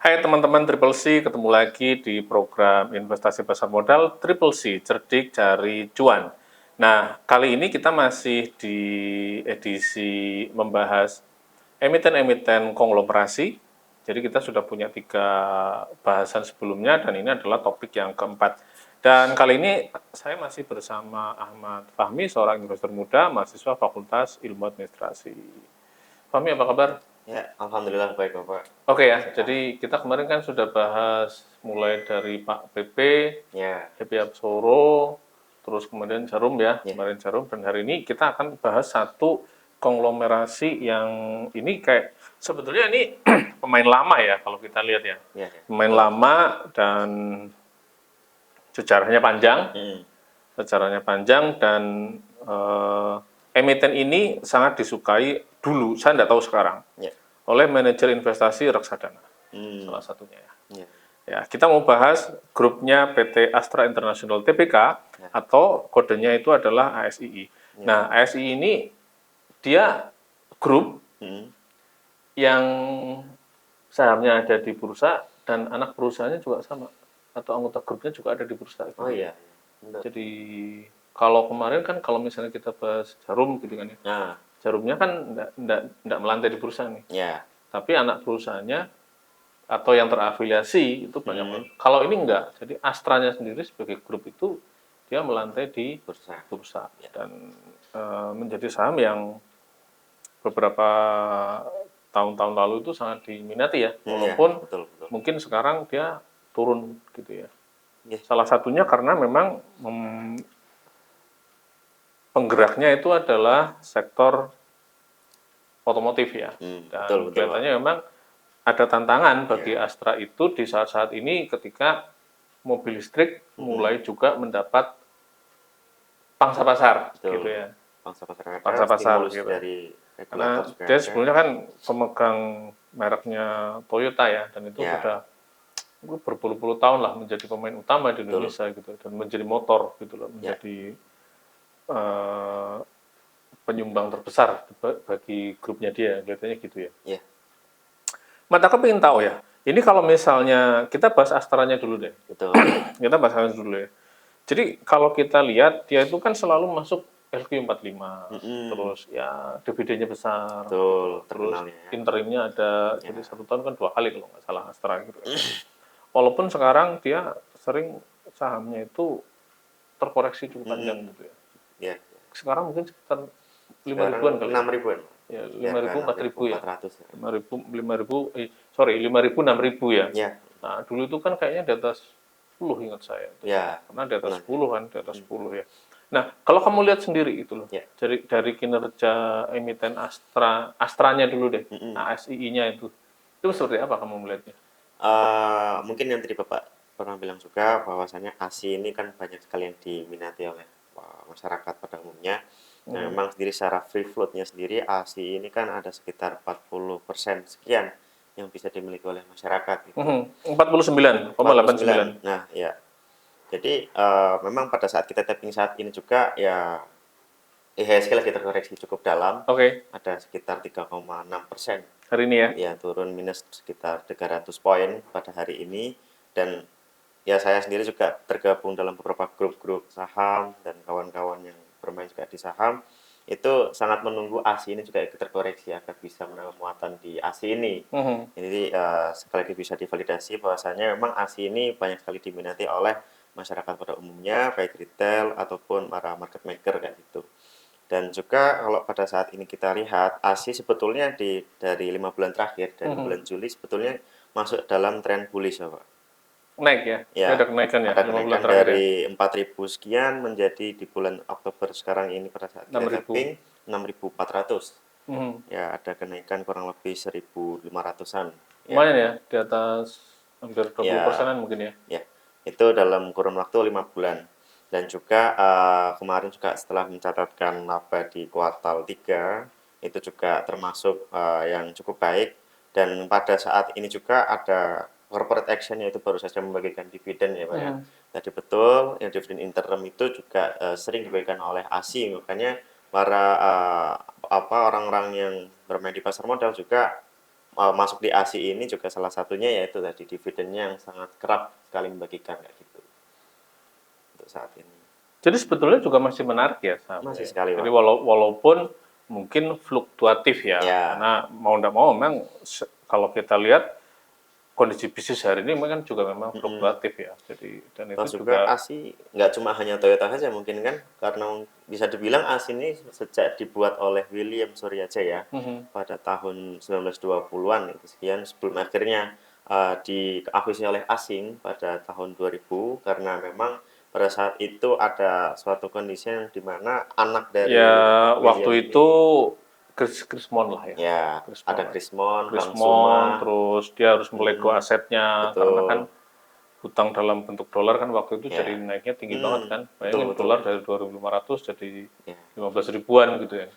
Hai teman-teman Triple C, ketemu lagi di program investasi pasar modal Triple C, cerdik cari cuan. Nah, kali ini kita masih di edisi membahas emiten-emiten konglomerasi. Jadi kita sudah punya 3 bahasan sebelumnya dan ini adalah topik yang keempat. Dan kali ini saya masih bersama Ahmad Fahmi, seorang investor muda, mahasiswa Fakultas Ilmu Administrasi. Fahmi, apa kabar? Ya, alhamdulillah baik Bapak. Oke ya, jadi kita kemarin kan sudah bahas mulai dari Pak PP, Ya, Happy Absoro, terus kemudian Jarum ya, ya, kemarin Jarum, dan hari ini kita akan bahas satu konglomerasi yang ini kayak sebetulnya ini pemain lama ya kalau kita lihat ya, ya, ya. pemain Betul. lama dan sejarahnya panjang, Hmm, dan emiten ini sangat disukai dulu, saya tidak tahu sekarang, ya. oleh manajer investasi reksadana, Hmm, salah satunya ya. ya, Ya, kita mau bahas grupnya PT Astra International Tbk ya, atau kodenya itu adalah ASII. ya. Nah, ASII ini dia grup Hmm. yang sahamnya ada di bursa dan anak perusahaannya juga sama atau anggota grupnya juga ada di bursa Oh gitu ya. iya, betul. Jadi kalau kemarin kan kalau misalnya kita bahas Jarum gitu kan ya. Nah, Jarumnya kan enggak melantai di bursa nih. ya. Tapi anak perusahaannya atau yang terafiliasi itu Hmm. banyak. Kalau ini enggak, jadi Astranya sendiri sebagai grup itu dia melantai di Bursa. bursa Ya, dan menjadi saham yang beberapa tahun-tahun lalu itu sangat diminati ya, ya, walaupun betul, betul. mungkin sekarang dia turun gitu ya. Ya, Salah satunya karena memang penggeraknya itu adalah sektor otomotif ya, betul, dan betul, Pak. kelihatannya memang ada tantangan bagi Ya. Astra itu di saat-saat ini ketika mobil listrik Hmm. mulai juga mendapat pangsa pasar gitu Betul. ya, Bangsa pasar ada, pangsa pasar stimulus gitu. dari regulator Karena juga dia ada. sebelumnya kan pemegang mereknya Toyota ya, dan itu Ya, sudah berpuluh-puluh tahun lah menjadi pemain utama di betul. Indonesia gitu, dan menjadi motor gitu loh, Ya, menjadi eh, penyumbang terbesar bagi grupnya dia, kelihatannya gitu ya. ya, Mata aku pengen tahu ya, ini kalau misalnya kita bahas Astranya dulu deh, betul. kita bahas Astranya dulu ya. Jadi kalau kita lihat dia itu kan selalu masuk LQ45, Hmm. terus ya dividennya besar gitu Betul, loh. Terus terkenalnya ya. interimnya ada, jadi Ya. 1 tahun kan 2 kali kalau nggak salah Astra gitu kan. Walaupun sekarang dia sering sahamnya itu terkoreksi cukup panjang Hmm. gitu ya. Ya. Sekarang mungkin sekitar 5 ribuan Sekarang kali ya. 6 ribuan. Ya, Di 5 harga ribu, 4 ribu ya. 6.400 ya. 5 ribu, 5 ribu, sorry, 5 ribu, 6 ribu ya. Ya, Nah, dulu itu kan kayaknya di atas 10 ingat saya itu. ya, Karena di atas benar. 10 kan, di atas Hmm, 10 ya. Nah, kalau kamu lihat sendiri itu loh, ya. dari kinerja emiten Astranya dulu deh, Mm-mm. ASII-nya itu seperti apa kamu melihatnya? Mungkin yang tadi Bapak pernah bilang juga bahwasanya ASI ini kan banyak sekali yang diminati oleh masyarakat pada umumnya. Nah, Hmm. memang sendiri secara free float-nya sendiri ASI ini kan ada sekitar 40% sekian yang bisa dimiliki oleh masyarakat gitu. 49,89. 49. Nah, ya. Jadi memang pada saat kita tapping saat ini juga ya IHSG lagi terkoreksi cukup dalam, Oke, ada sekitar 3,6%. hari ini ya. Ya, turun minus sekitar 300 poin pada hari ini. Dan ya saya sendiri juga tergabung dalam beberapa grup-grup saham dan kawan-kawan yang bermain juga di saham. Itu sangat menunggu ASI ini juga ikut terkoreksi agar bisa menambah muatan di ASI ini. Mhm. Jadi sekali lagi bisa divalidasi bahwasanya memang ASI ini banyak sekali diminati oleh masyarakat pada umumnya, baik retail ataupun para market maker kayak gitu. Dan juga kalau pada saat ini kita lihat ASI sebetulnya dari 5 bulan terakhir, dari Mhm. bulan Juli sebetulnya masuk dalam tren bullish ya Pak. Naik ya, dia Ya, ada kenaikan ya, ada 5 bulan kenaikan terakhir ya, dari 4.000 sekian menjadi di bulan Oktober sekarang ini pada saat kita 6 ribu. tapping 6.400. Mhm. Ya, ada kenaikan kurang lebih 1.500-an. Ya, Lumayan ya, di atas hampir 20 ya, persenan mungkin ya. ya. Itu dalam kurun waktu 5 bulan. Dan juga kemarin juga setelah mencatatkan laba di kuartal 3 itu juga termasuk yang cukup baik. Dan pada saat ini juga ada corporate action yaitu baru saja membagikan dividen ya Pak ya. Mhm. Tadi betul yang dividen interim itu juga sering dibagikan oleh ASI, makanya para orang-orang yang bermain di pasar modal juga masuk di ASI ini juga salah satunya yaitu tadi dividennya yang sangat kerap sekali membagikan kayak gitu untuk saat ini. Jadi sebetulnya juga masih menarik ya saham. Masih sekali, Jadi Pak. walaupun mungkin fluktuatif ya, Ya. karena mau tidak mau memang kalau kita lihat kondisi bisnis hari ini memang juga memang fluktuatif ya. Jadi dan Terus itu juga juga ASI nggak cuma hanya Toyota saja mungkin kan, karena bisa dibilang ASI ini sejak dibuat oleh William Suryajaya pada tahun 1920-an itu sekian, sebelum akhirnya diakuisisi oleh asing pada tahun 2000, karena memang pada saat itu ada suatu kondisi yang dimana anak dari ya William waktu ini, itu Krismon lah ya. ya Krismon ada lah. Krismon, Bank Krismon, Suma, terus dia harus melego asetnya karena betul. kan hutang dalam bentuk dolar kan waktu itu Ya. jadi naiknya tinggi banget kan. betul, Bayangin betul. dolar dari 2.500 jadi Ya. 15 ribuan gitu ya.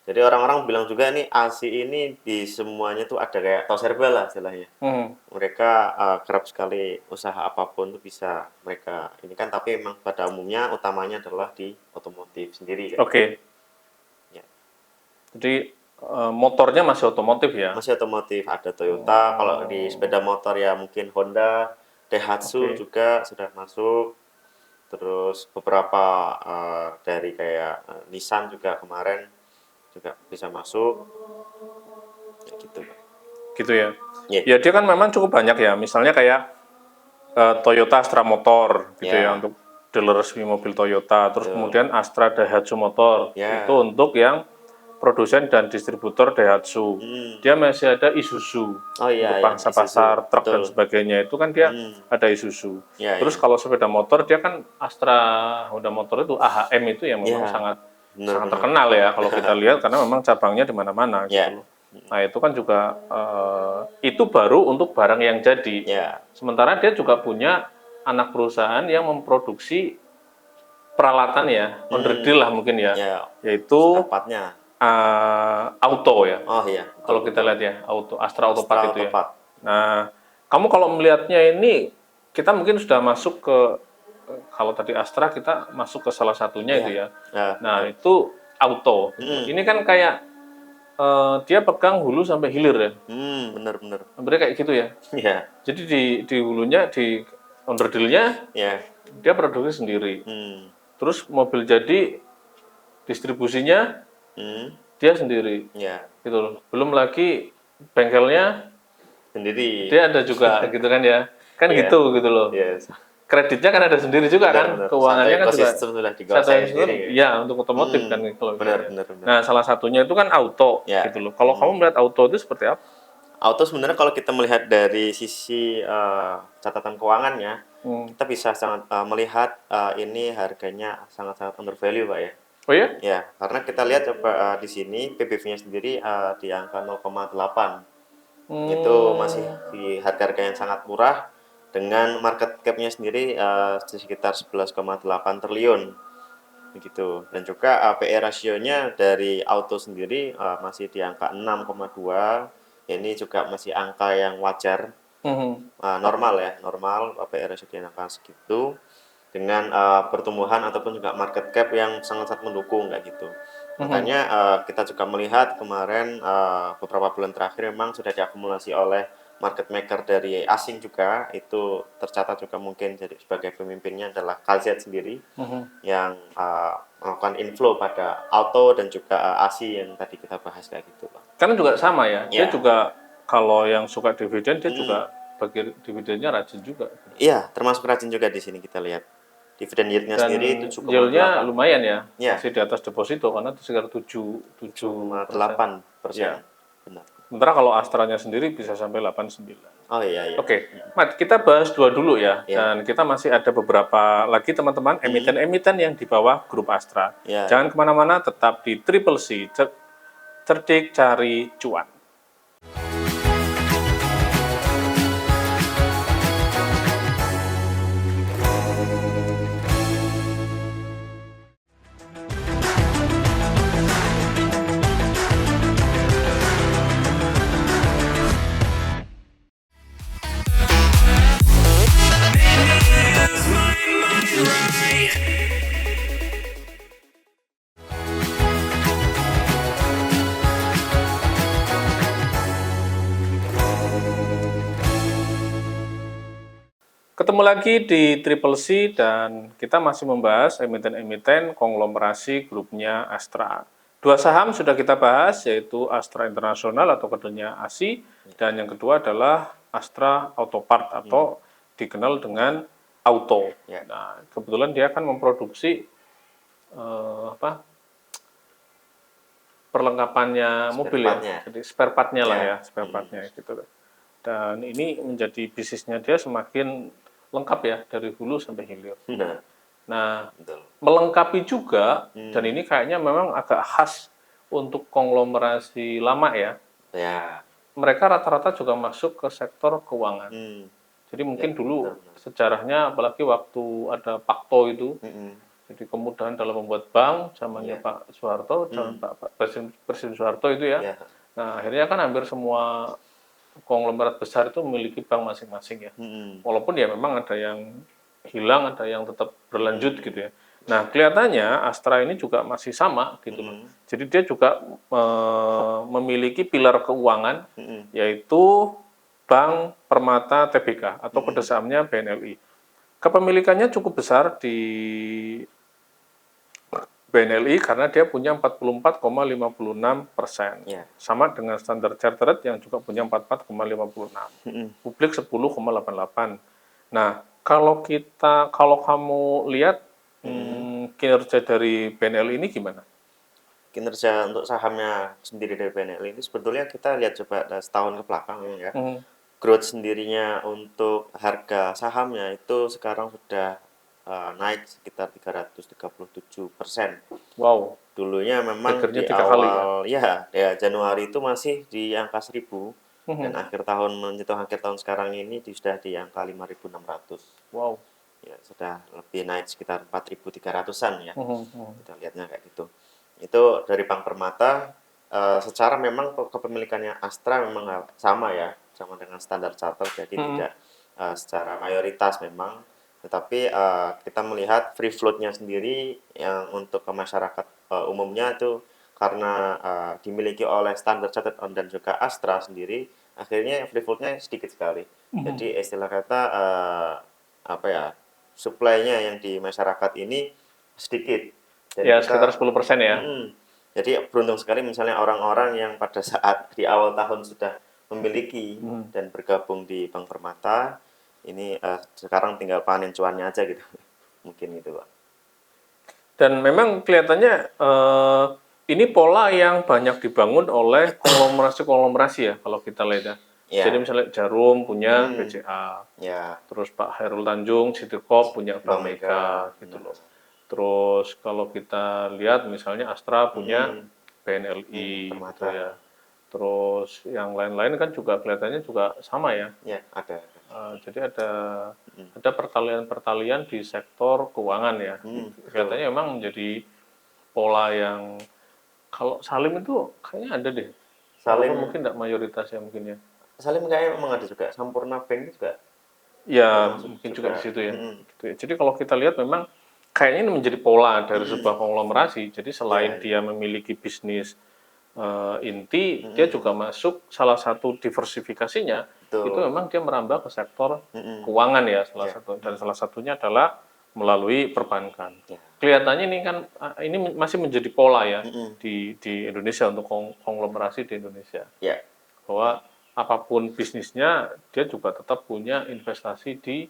Jadi orang-orang bilang juga nih ASI ini di semuanya tuh ada kayak toser bel lah istilahnya. Mereka kerap sekali usaha apapun tuh bisa mereka ini kan, tapi memang pada umumnya utamanya adalah di otomotif sendiri. Oke. Ya. Jadi motornya masih otomotif ya. Masih otomotif, ada Toyota, kalau di sepeda motor ya mungkin Honda, Daihatsu juga sudah masuk. Terus beberapa dari kayak Nissan juga kemarin juga bisa masuk. Ya gitu. Gitu ya. Yeah. Ya dia kan memang cukup banyak ya. Misalnya kayak Toyota Astra Motor gitu Ya. ya untuk dealer resmi mobil Toyota. Terus kemudian Astra Daihatsu Motor Ya. itu untuk yang produsen dan distributor Daihatsu. Dia masih ada Isuzu Oh iya, untuk ya, pangsa pasar, truk dan betul. sebagainya itu kan dia ada Isuzu. Ya, Terus kalau sepeda motor dia kan Astra Honda Motor itu AHM itu yang memang Ya, sangat benar-benar. terkenal ya kalau kita lihat karena memang cabangnya di mana-mana Ya. gitu loh. Nah itu kan juga itu baru untuk barang yang jadi. Ya, Sementara dia juga punya anak perusahaan yang memproduksi peralatan ya, onderdil lah mungkin ya, ya yaitu tepatnya. auto ya. Oh iya, Kalau kita lihat ya, auto Astra Autopat itu ya. tepat. Nah, kamu kalau melihatnya ini kita mungkin sudah masuk ke kalau tadi Astra kita masuk ke salah satunya itu ya. Ya, Nah, itu auto. Ini kan kayak dia pegang hulu sampai hilir ya. benar-benar. Hampir kayak gitu ya. Ya, Jadi di hulunya, di onderdilnya ya. dia produksi sendiri. Hmm. Terus mobil jadi distribusinya dia sendiri. Ya, Gitu loh. Belum lagi bengkelnya sendiri. dia ada juga gitu kan ya. Kan Iya. gitu loh. Yes. Kreditnya kan ada sendiri juga kan. Benar. Keuangannya Satu kan juga ekosistem sudah satu dikuasai ekosistem, sendiri. ya untuk otomotif kan gitu loh. Benar. Nah, salah satunya itu kan auto Ya. gitu loh. Kalau kamu melihat auto itu seperti apa? Auto sebenarnya kalau kita melihat dari sisi catatan keuangannya, kita bisa sangat melihat ini harganya sangat-sangat under value, Pak ya. Oh ya? Ya, karena kita lihat coba di sini PBV-nya sendiri di angka 0,8. Itu masih di harga-harga yang sangat murah dengan market cap-nya sendiri sekitar 11,8 triliun. Begitu. Dan juga PE rasionya dari auto sendiri masih di angka 6,2. Ini juga masih angka yang wajar. Normal ya, normal PE rasio di angka segitu dengan pertumbuhan ataupun juga market cap yang sangat-sangat mendukung kayak gitu. Makanya kita juga melihat kemarin beberapa bulan terakhir memang sudah diakumulasi oleh market maker dari asing juga, itu tercatat juga mungkin jadi sebagai pemimpinnya adalah KZ sendiri yang melakukan inflow pada auto dan juga ASI yang tadi kita bahas kayak gitu, Pak. Karena juga sama ya. Dia Ya. juga kalau yang suka dividen dia juga bagi dividennya rajin juga. Iya, termasuk rajin juga di sini kita lihat. Dividen yield-nya Dan sendiri 7,8. yield-nya lumayan ya. Ya. Masih di atas deposito karena itu sekitar 7,8%. 8%. Ya. Benar. Sementara kalau Astranya sendiri bisa sampai 89. Oh iya, iya. Oke, Mat, kita bahas dua dulu ya. Ya. Dan kita masih ada beberapa lagi teman-teman emiten-emiten yang di bawah grup Astra. Ya. Jangan kemana-mana, tetap di Triple C, cerdik cari cuan. Ketemu lagi di Triple C dan kita masih membahas emiten-emiten konglomerasi grupnya Astra. Dua saham sudah kita bahas, yaitu Astra International atau kodenya ASI, dan yang kedua adalah Astra Autopart atau dikenal dengan Auto. Ya. Nah, kebetulan dia akan memproduksi perlengkapannya mobil ya, jadi spare part-nya lah ya, spare part-nya gitu. Dan ini menjadi bisnisnya dia semakin lengkap ya dari hulu sampai hilir. Nah, Betul. melengkapi juga dan ini kayaknya memang agak khas untuk konglomerasi lama ya. Ya. Mereka rata-rata juga masuk ke sektor keuangan. Jadi mungkin dulu sejarahnya apalagi waktu ada Pakto itu, jadi kemudahan dalam membuat bank zamannya Pak Soeharto, zaman Pak Presiden Soeharto itu ya. Nah, akhirnya kan hampir semua konglomerat besar itu memiliki bank masing-masing ya. Walaupun ya memang ada yang hilang, ada yang tetap berlanjut gitu ya. Nah, kelihatannya Astra ini juga masih sama gitu loh. Jadi dia juga memiliki pilar keuangan yaitu Bank Permata Tbk atau kode sahamnya BNLI. Kepemilikannya cukup besar di BNLI karena dia punya 44,56%. Sama dengan Standard Chartered yang juga punya 44,56. Publik 10,88. Nah, kalau kamu lihat kinerja dari BNLI ini gimana? Kinerja untuk sahamnya sendiri dari BNLI ini sebetulnya kita lihat coba setahun ke belakang ya. Growth sendirinya untuk harga sahamnya itu sekarang sudah naik sekitar 337%. Wow. Dulunya memang di awal ya Januari itu masih di angka 1.000 dan akhir tahun sekarang ini sudah di angka 5.600. Wow. Ya, sudah lebih naik sekitar 4.300-an ya. Kita lihatnya kayak gitu. Itu dari Bank Permata secara memang kepemilikannya Astra memang sama ya, sama dengan Standard Chartered, jadi tidak secara mayoritas memang, tetapi kita melihat free float-nya sendiri yang untuk ke masyarakat umumnya itu karena dimiliki oleh Standard Chartered dan juga Astra sendiri, akhirnya free float-nya sedikit sekali. Jadi istilah kata supply-nya yang di masyarakat ini sedikit. Jadi ya, sekitar 10% ya. Jadi beruntung sekali misalnya orang-orang yang pada saat di awal tahun sudah memiliki dan bergabung di Bank Permata, ini sekarang tinggal panen cuannya aja gitu. Mungkin gitu, Pak. Dan memang kelihatannya ini pola yang banyak dibangun oleh konglomerasi ya kalau kita lihat ya. Jadi misalnya Jarum punya BCA, terus Pak Hairul Tanjung, Citycorp punya Bank Mega gitu loh. Terus kalau kita lihat misalnya Astra punya BNLI gitu ya. Terus yang lain-lain kan juga kelihatannya juga sama ya. Ya, ada. Jadi ada pertalian-pertalian di sektor keuangan ya. Kelihatannya memang menjadi pola yang kalau Salim itu kayaknya ada deh. Salim mungkin tidak mayoritas ya mungkin ya. Salim kayaknya memang ada juga. Sampurna Bank juga. Ya, mungkin juga di situ ya. Jadi kalau kita lihat memang kayaknya ini menjadi pola dari sebuah konglomerasi. Jadi selain dia memiliki bisnis inti, dia juga masuk salah satu diversifikasinya. Itu memang dia merambah ke sektor keuangan ya salah satu, dan salah satunya adalah melalui perbankan. Kelihatannya ini kan ini masih menjadi pola ya di Indonesia untuk konglomerasi di Indonesia. Bahwa apapun bisnisnya dia juga tetap punya investasi di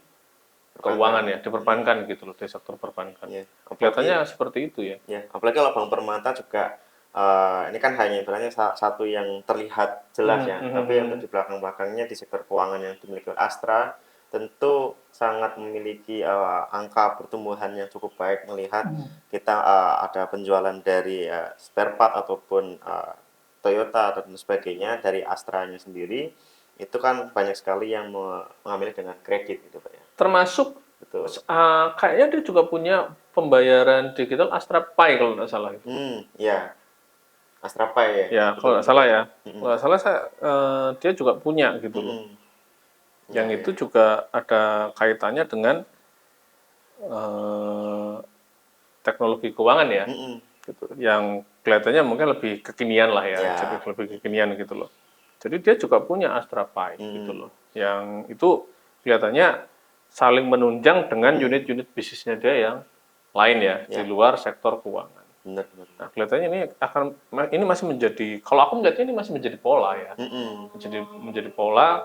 keuangan ya, di perbankan gitu loh, di sektor perbankan. Kelihatannya seperti itu ya. Apalagi kalau Bank Permata juga ini kan hanya ibaratnya satu yang terlihat jelas ya, tapi untuk di belakang-belakangnya di sektor keuangan yang dimiliki oleh Astra tentu sangat memiliki angka pertumbuhan yang cukup baik melihat kita ada penjualan dari spare part ataupun Toyota dan sebagainya dari Astra-nya sendiri itu kan banyak sekali yang mengambil dengan kredit gitu Pak ya. Termasuk kayaknya dia juga punya pembayaran digital Astra Pay kalau tidak salah itu. Ya. Astra Pay ya. Ya, kalau nggak salah ya. Kalau nggak salah dia juga punya gitu loh. Yang itu juga ada kaitannya dengan teknologi keuangan ya. Gitu. Yang kelihatannya mungkin lebih kekinian lah ya, jadi lebih kekinian gitu loh. Jadi dia juga punya Astra Pay gitu loh. Yang itu kelihatannya saling menunjang dengan unit-unit bisnisnya dia yang lain ya, di luar sektor keuangan. Benar. Nah, kelihatannya ini masih menjadi, kalau aku melihatnya ini masih menjadi pola ya, menjadi pola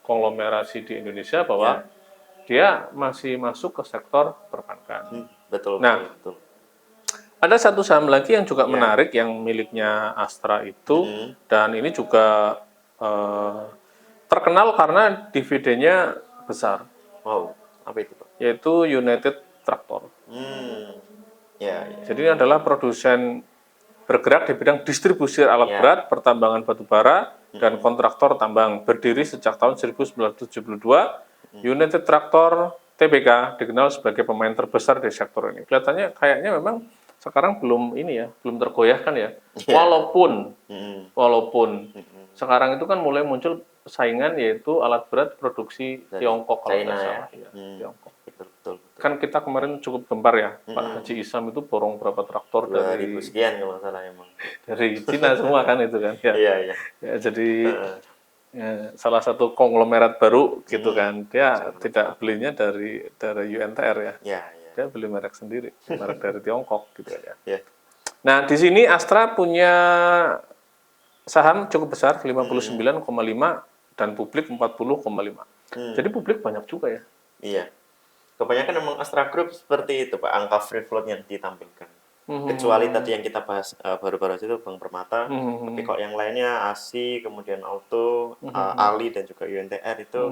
konglomerasi di Indonesia bahwa dia masih masuk ke sektor perbankan. Betul. Ada satu saham lagi yang juga menarik yang miliknya Astra itu, dan ini juga terkenal karena dividennya besar, Wow, apa itu Pak? yaitu United Tractor. Ya. Jadi ini adalah produsen bergerak di bidang distribusi alat berat, pertambangan batubara, dan kontraktor tambang. Berdiri sejak tahun 1972, United Tractor Tbk dikenal sebagai pemain terbesar di sektor ini. Kelihatannya kayaknya memang sekarang belum tergoyahkan ya. Walaupun sekarang itu kan mulai muncul saingan, yaitu alat berat produksi Tiongkok kalau tidak salah ya. Tiongkok. Betul. Kan kita kemarin cukup gempar ya, Pak Haji Isam itu borong berapa traktor 2000 sekian kalau nggak salah emang. dari Cina semua kan itu kan. Ya. Iya. Ya, jadi salah satu konglomerat baru gitu kan. Dia tidak belinya dari UNTR ya. Dia beli merek sendiri, merek dari Tiongkok gitu ya. Nah, di sini Astra punya saham cukup besar 59,5 dan publik 40,5. Jadi publik banyak juga ya. Iya. Kebanyakan memang Astra Group seperti itu Pak, angka free float yang ditampilkan. Kecuali tadi yang kita bahas baru-baru itu Bank Permata, tapi kok yang lainnya ASI, kemudian Auto, Ali dan juga UNTR itu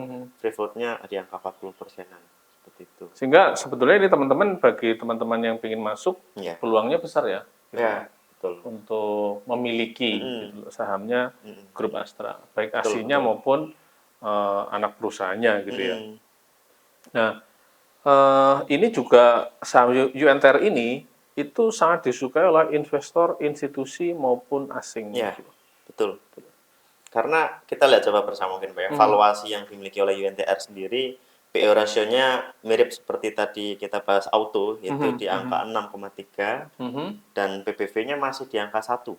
free float-nya di angka 40%-an. Seperti itu. Sehingga sebetulnya ini teman-teman, bagi teman-teman yang ingin masuk, peluangnya besar ya. Ya, betul. Untuk memiliki gitu, sahamnya grup Astra, baik ASI-nya maupun anak perusahaannya gitu ya. Nah, ini juga saham UNTR ini itu sangat disukai oleh investor institusi maupun asing. Ya, betul. Karena kita lihat coba bersama mungkin Pak ya, valuasi yang dimiliki oleh UNTR sendiri, PE ratio-nya mirip seperti tadi kita bahas Auto, yaitu di angka 6,3, dan PBV-nya masih di angka 1.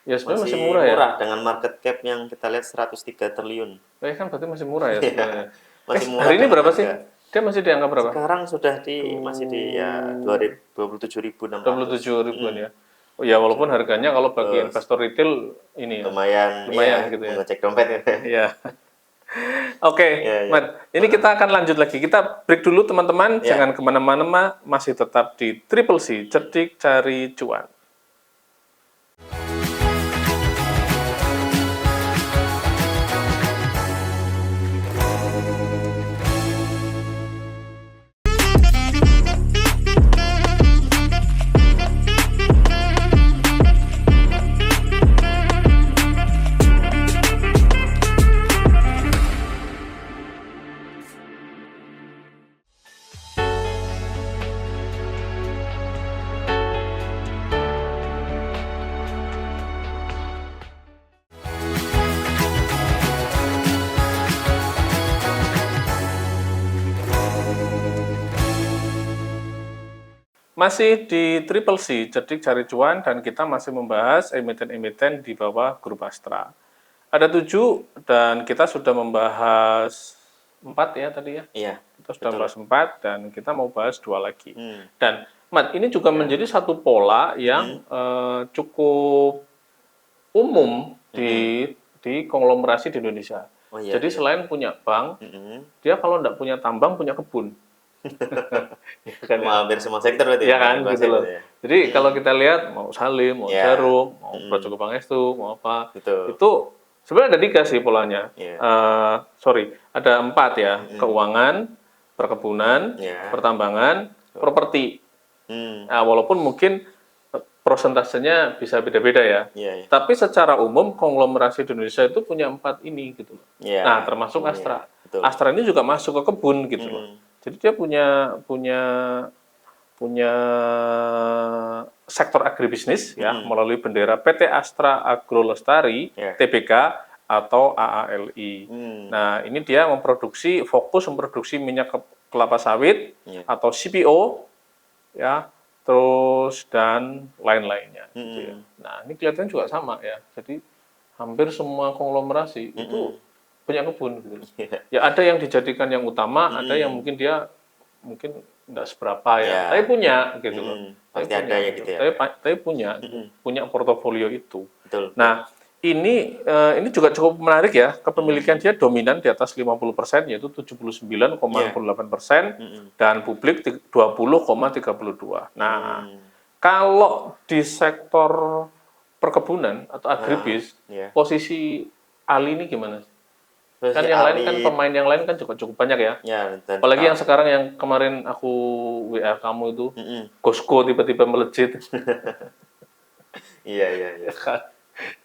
Ya, sebenarnya masih murah ya. Dengan market cap yang kita lihat 103 triliun. Kan berarti masih murah ya sebenarnya. Masih murah. Hari ini berapa sih? Dia masih di angka berapa? Sekarang sudah masih di ya 27.600. 27.000-an ya. Oh ya, walaupun harganya kalau bagi investor retail ini ya, lumayan gitu ya. Mengecek dompet ya. Iya. Oke, Matt. Ini kita akan lanjut lagi. Kita break dulu teman-teman. Jangan kemana-mana, masih tetap di Triple C, cerdik cari cuan. Masih di Triple C, cerdik cari cuan, dan kita masih membahas emiten-emiten di bawah grup Astra. Ada 7, dan kita sudah membahas 4 ya tadi ya? Iya. Kita sudah membahas 4, dan kita mau bahas 2 lagi. Dan, Mat, ini juga menjadi satu pola yang cukup umum di konglomerasi di Indonesia. Jadi selain punya bank, dia kalau tidak punya tambang, punya kebun. Kan hampir semua sektor berarti ya kan gitu loh. Jadi kalau kita lihat mau Salim, mau Jarum, mau Prajogo Pangestu, mau apa, itu sebenarnya ada 3 sih polanya. Ada 4 ya, keuangan, perkebunan, pertambangan, properti. Nah, walaupun mungkin prosentasenya bisa beda-beda ya. Tapi secara umum konglomerasi di Indonesia itu punya 4 ini gitu loh. Nah, termasuk Astra. Astra ini juga masuk ke kebun gitu loh. Jadi dia punya sektor agribisnis ya, melalui bendera PT Astra Agro Lestari Tbk atau AALI. Nah, ini dia fokus memproduksi minyak kelapa sawit atau CPO ya, terus dan lain-lainnya gitu ya. Nah, ini kelihatannya juga sama ya. Jadi hampir semua konglomerasi itu punya kebun gitu. Ya ada yang dijadikan yang utama, ada yang mungkin dia mungkin enggak seberapa ya, tapi punya gitu loh. Pasti ada ya gitu ya. Tapi punya gitu. Punya portofolio itu. Betul. Nah, ini juga cukup menarik ya, kepemilikan dia dominan di atas 50%, yaitu 79,68%, dan publik 20,32. Nah, kalau di sektor perkebunan atau agribis, posisi Ali ini gimana? Kan yang lain kan pemain yang lain kan cukup banyak ya. Dan Apalagi yang sekarang yang kemarin aku WA kamu itu, Costco tiba-tiba melejit. Iya.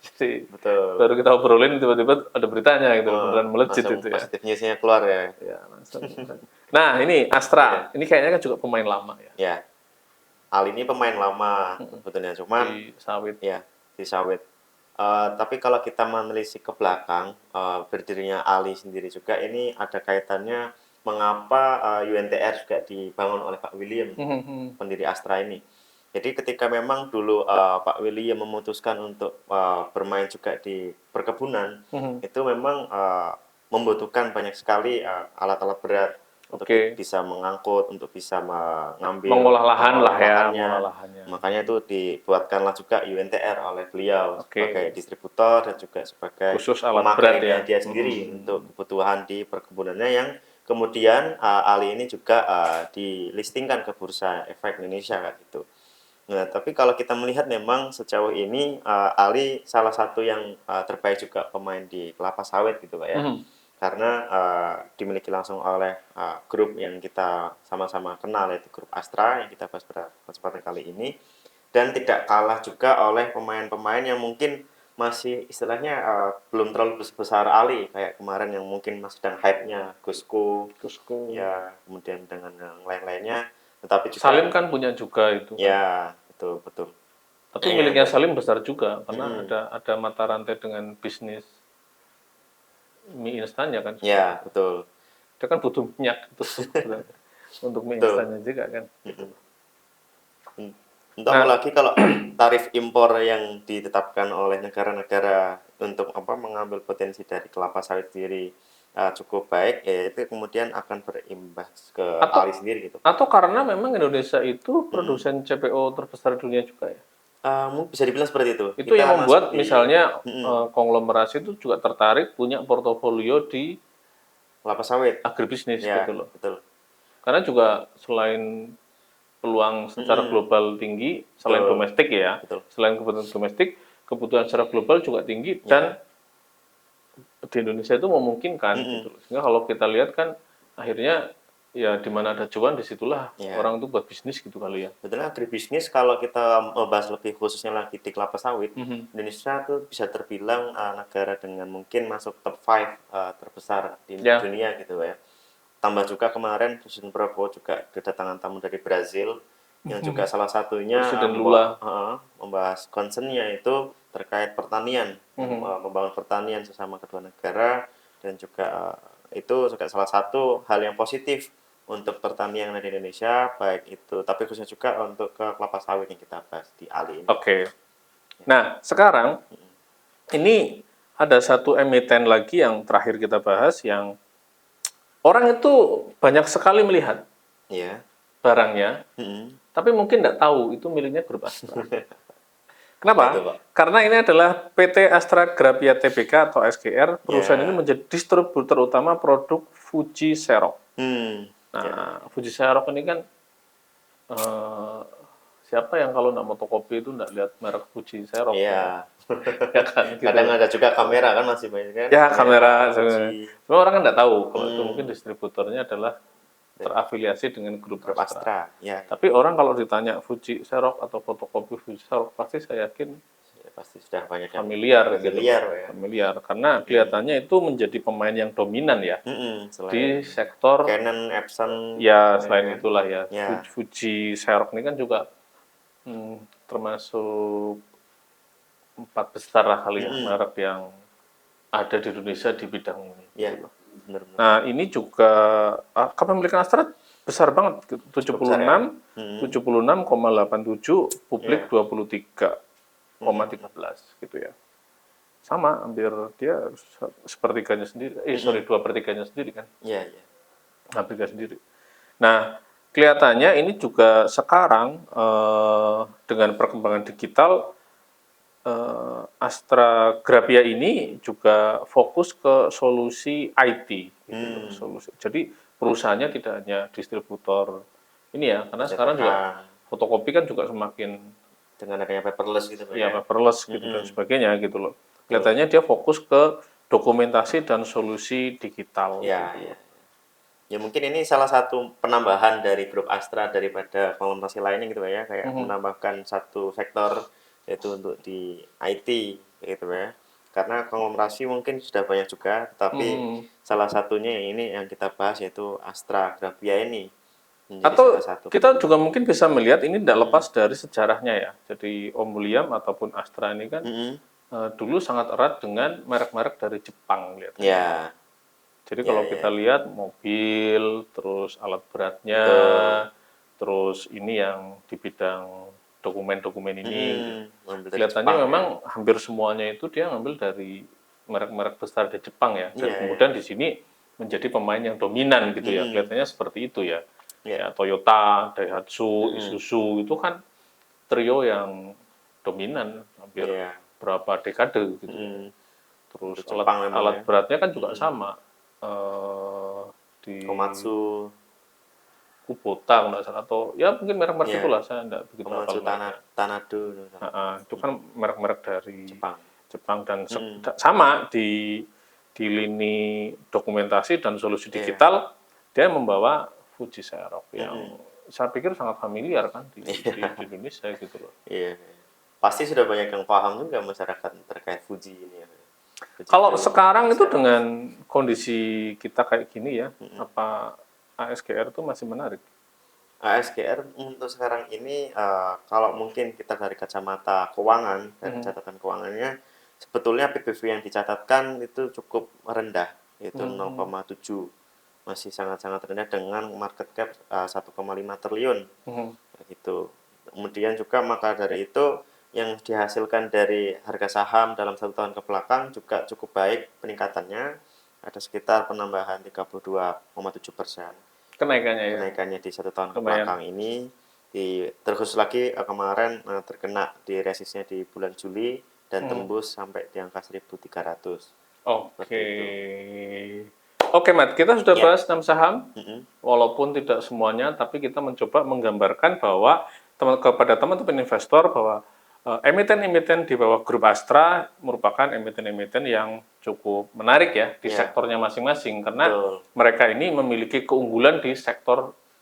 Jadi Betul. baru kita obrolin tiba-tiba ada beritanya gitu, beneran melejit itu ya. Positif newsnya keluar ya. Ya langsung. Nah ini Astra, ini kayaknya kan juga pemain lama ya. Ya, Ali ini pemain lama sebetulnya, cuman di sawit. Ya, di sawit. Tapi kalau kita menelisik ke belakang, berdirinya Ali sendiri juga ini ada kaitannya mengapa UNTR juga dibangun oleh Pak William, pendiri Astra ini. Jadi ketika memang dulu Pak William memutuskan untuk bermain juga di perkebunan, itu memang membutuhkan banyak sekali alat-alat berat untuk bisa mengangkut, untuk bisa mengambil mengolah lahan lah ya, lahannya. Makanya itu dibuatkanlah juga UNTR oleh beliau sebagai distributor dan juga sebagai khusus alat berat ya dia sendiri untuk kebutuhan di perkebunannya, yang kemudian Ali ini juga dilistingkan ke Bursa Efek Indonesia gitu. Nah, tapi kalau kita melihat memang sejauh ini Ali salah satu yang terbaik juga pemain di kelapa sawit gitu Pak ya. Karena dimiliki langsung oleh grup yang kita sama-sama kenal, yaitu grup Astra yang kita bahas pada kesempatan kali ini, dan tidak kalah juga oleh pemain-pemain yang mungkin masih istilahnya belum terlalu besar Ali, kayak kemarin yang mungkin masih sedang hype-nya Costco ya, kemudian dengan yang lain-lainnya. Tetapi juga Salim kan punya juga itu ya kan? betul. Tapi miliknya Salim besar juga karena ada mata rantai dengan bisnis mie instannya kan. Ya, betul. Dia kan butuh minyak itu untuk mie instannya juga kan. Apalagi kalau tarif impor yang ditetapkan oleh negara-negara untuk mengambil potensi dari kelapa sawit sendiri cukup baik, ya itu kemudian akan berimbas ke Ali sendiri gitu. Atau karena memang Indonesia itu produsen CPO terbesar dunia juga ya. Bisa dibilang seperti itu. Itu yang membuat misalnya konglomerasi itu juga tertarik punya portofolio di kelapa sawit, agribisnis gitu loh. Betul. Karena juga selain peluang secara global tinggi, selain domestik ya, selain kebutuhan domestik, kebutuhan secara global juga tinggi, dan di Indonesia itu memungkinkan gitu. Sehingga kalau kita lihat kan akhirnya ya di mana ada cuan disitulah orang itu buat bisnis gitu kali ya. Sebetulnya agribisnis kalau kita bahas lebih khususnya lagi di kelapa sawit, Indonesia tuh bisa terbilang negara dengan mungkin masuk top 5 terbesar di dunia gitu ya. Tambah juga kemarin Presiden Prabowo juga kedatangan tamu dari Brazil yang juga salah satunya membahas concern-nya itu terkait pertanian, membangun pertanian sesama kedua negara, dan juga itu juga salah satu hal yang positif untuk pertanian di Indonesia, baik itu, tapi khususnya juga untuk ke kelapa sawit yang kita bahas di Ali ini. Nah, sekarang ini ada satu emiten lagi yang terakhir kita bahas, yang orang itu banyak sekali melihat barangnya, tapi mungkin tidak tahu itu miliknya grup Astra. Kenapa? Karena ini adalah PT Astra Grapia Tbk atau SGR. Perusahaan ini menjadi distributor utama produk Fuji Xerox. Fuji Xerox ini kan siapa yang kalau nggak fotokopi itu nggak lihat merek Fuji Xerox? Ya kan, kadang ada juga kamera kan, masih banyak kan? Ya, kamera. Semua orang kan nggak tahu kalau itu mungkin distributornya adalah terafiliasi dengan grup Astra. Tapi orang kalau ditanya Fuji Xerox atau fotokopi Fuji Xerox, pasti saya yakin pasti sudah banyak familiar karena kelihatannya itu menjadi pemain yang dominan ya di sektor Canon, Epson ya, selain itulah ya. Fuji Xerox ini kan juga termasuk 4 besar lah kali ya merek yang ada di Indonesia di bidang ini. Nah, ini juga kepemilikan Astra besar banget, 76,87, publik 23,13 gitu ya. sama, hampir dia sepertiganya sendiri, dua pertiganya sendiri kan, Iya, iya. Afrika sendiri. Nah, kelihatannya ini juga sekarang dengan perkembangan digital, Astra Grafia ini juga fokus ke solusi IT, gitu loh, solusi. Jadi perusahaannya tidak hanya distributor ini ya, karena sekarang juga Cetakan fotokopi kan juga semakin dengan adanya paperless gitu Pak ya ya. paperless gitu dan sebagainya gitu loh. Betul. Kelihatannya dia fokus ke dokumentasi dan solusi digital Ya, gitu ya. loh. Ya mungkin ini salah satu penambahan dari grup Astra daripada konglomerasi lainnya gitu Pak ya, kayak Mhm. menambahkan satu sektor yaitu untuk di IT gitu Pak ya. Karena konglomerasi mungkin sudah banyak juga, tapi Mhm. salah satunya ini yang kita bahas yaitu Astra Grafia ini menjadi Atau salah satu kita penambah. juga mungkin bisa melihat ini tidak lepas dari sejarahnya ya. Jadi Om William ataupun Astra ini kan Mm-mm. dulu sangat erat dengan merek-merek dari Jepang kelihatannya. Ya, Jadi ya, kalau ya, kita lihat mobil, terus alat beratnya, betul. terus ini yang di bidang dokumen-dokumen ini, Ngambil dari kelihatannya Jepang ya. memang hampir semuanya itu dia ngambil dari merek-merek besar di Jepang ya. Dan Iya, iya. kemudian di sini menjadi pemain yang dominan gitu ya. Mm-mm. Kelihatannya seperti itu ya. Ya. Ya Toyota, Daihatsu, Mm-mm. Isuzu itu kan trio yang dominan hampir Iya. berapa dekade gitu ya. Mm-mm. Terus Untuk alat Jepang memang alat ya. beratnya kan juga Mm-mm. sama. Di Komatsu, Kubota kalau nggak salah, atau ya mungkin merek-merek ya. itulah, saya nggak begitu hafal Komatsu mereknya. Tanado itu Itu kan merek-merek dari Jepang. Jepang dan Mm-mm. sama di lini dokumentasi dan solusi Iya. digital dia membawa Fuji Xerox yang Mm-mm. saya pikir sangat familiar kan Iya. di Indonesia gitu loh. Iya. Pasti sudah banyak yang paham juga masyarakat terkait Fuji ini ya. Kalau Fujifilm sekarang itu Xerox. dengan kondisi kita kayak gini ya, apa ASGR itu masih menarik? ASGR untuk sekarang ini kalau mungkin kita dari kacamata keuangan, dari Mhm. catatan keuangannya, sebetulnya PBV yang dicatatkan itu cukup rendah, yaitu Mhm. 0,7, masih sangat-sangat rendah dengan market cap 1,5 triliun Mhm. gitu. Kemudian juga maka dari itu yang dihasilkan dari harga saham dalam 1 tahun ke belakang juga cukup baik peningkatannya, ada sekitar penambahan 32,7%. Kenaikannya ya, Kenaikannya di 1 tahun ke lumayan. belakang ini terkhusus lagi kemarin terkena di resistnya di bulan Juli dan Mhm. tembus sampai di angka 1.300 seperti Oke. itu Oke, Mat, kita sudah ya. bahas 6 saham, Mm-mm. walaupun tidak semuanya, tapi kita mencoba menggambarkan bahwa kepada teman-teman investor bahwa emiten-emiten di bawah grup Astra merupakan emiten-emiten yang cukup menarik ya di Ya, sektornya masing-masing karena betul. mereka ini memiliki keunggulan di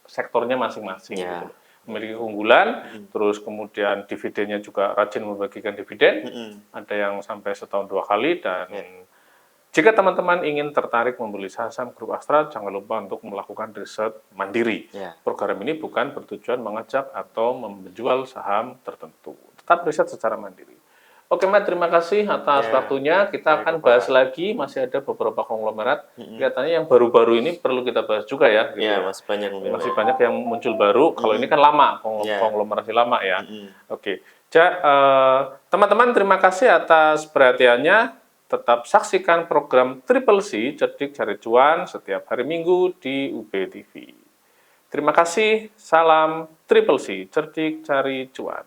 sektornya masing-masing gitu Ya, loh. Memiliki keunggulan, mm-mm. terus kemudian dividennya juga rajin membagikan dividen, Mm-mm. ada yang sampai setahun 2 kali dan Ya. jika teman-teman ingin tertarik membeli saham grup Astra, jangan lupa untuk melakukan riset mandiri. Ya. Program ini bukan bertujuan mengajak atau menjual saham tertentu. Tetap riset secara mandiri. Oke, Matt, terima kasih atas Ya, waktunya. Kita baik akan bahas Bapak. lagi, masih ada beberapa konglomerat. Mm-mm. Kelihatannya yang baru-baru ini perlu kita bahas juga ya, gitu Ya, ya. masih banyak mungkin Pak Masih ya. banyak yang muncul baru. Kalau ini Mm-mm. kan lama, Ya. konglomerasi lama ya. Mm-mm. Oke, teman-teman terima kasih atas perhatiannya. Tetap saksikan program Triple C Cerdik Cari Cuan setiap hari Minggu di UB TV. Terima kasih, salam Triple C Cerdik Cari Cuan.